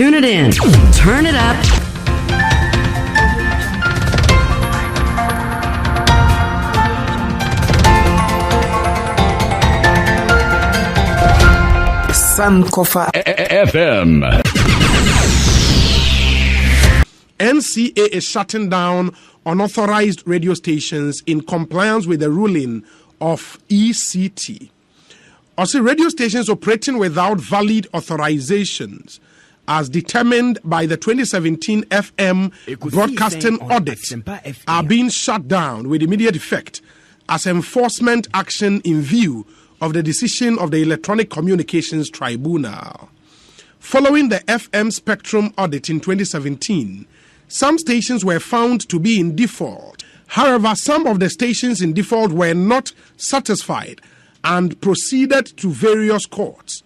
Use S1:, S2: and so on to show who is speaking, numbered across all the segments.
S1: Tune it in. Turn it up.
S2: Sankofa
S3: FM.
S4: NCA is shutting down unauthorized radio stations in compliance with the ruling of ECT. Also, radio stations operating without valid authorizations as determined by the 2017 FM broadcasting audit are being shut down with immediate effect as enforcement action in view of the decision of the Electronic Communications Tribunal. Following the FM spectrum audit in 2017, some stations were found to be in default. However, some of the stations in default were not satisfied and proceeded to various courts,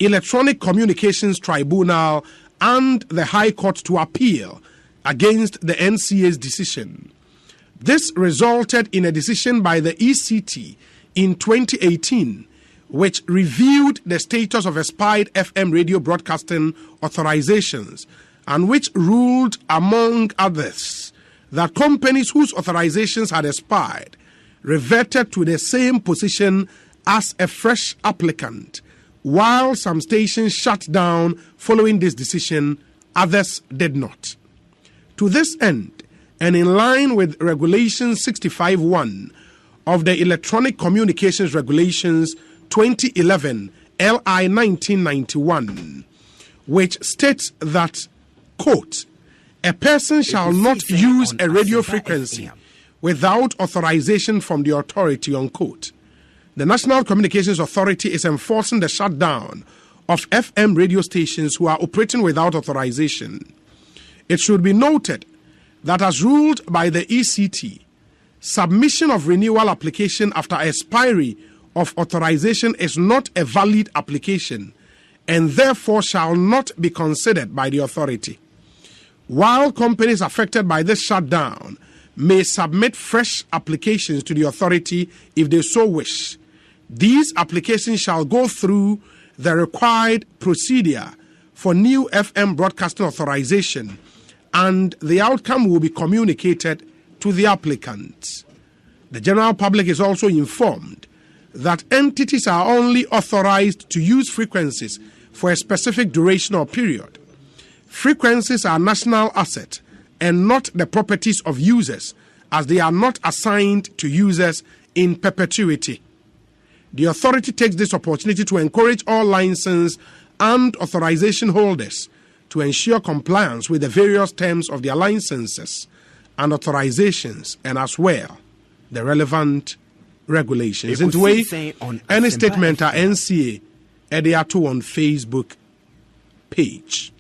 S4: Electronic Communications Tribunal and the High Court to appeal against the NCA's decision. This resulted in a decision by the ECT in 2018, which reviewed the status of expired FM radio broadcasting authorizations and which ruled, among others, that companies whose authorizations had expired reverted to the same position as a fresh applicant, while some stations shut down following this decision, others did not. To this end, and in line with Regulation 65(1) of the Electronic Communications Regulations 2011 LI 1991, which states that, quote, a person shall not use a radio frequency without authorization from the authority, unquote. The National Communications Authority is enforcing the shutdown of FM radio stations who are operating without authorization. It should be noted that as ruled by the ECT, submission of renewal application after expiry of authorization is not a valid application and therefore shall not be considered by the authority. While companies affected by this shutdown may submit fresh applications to the authority if they so wish, these applications shall go through the required procedure for new FM broadcasting authorization, and the outcome will be communicated to the applicants. The general public is also informed that entities are only authorized to use frequencies for a specific duration or period. Frequencies are national asset and not the properties of users, as they are not assigned to users in perpetuity. The authority takes this opportunity to encourage all license and authorization holders to ensure compliance with the various terms of their licenses and authorizations, and as well the relevant regulations. In the way, any statement at NCA, Ediato on Facebook page.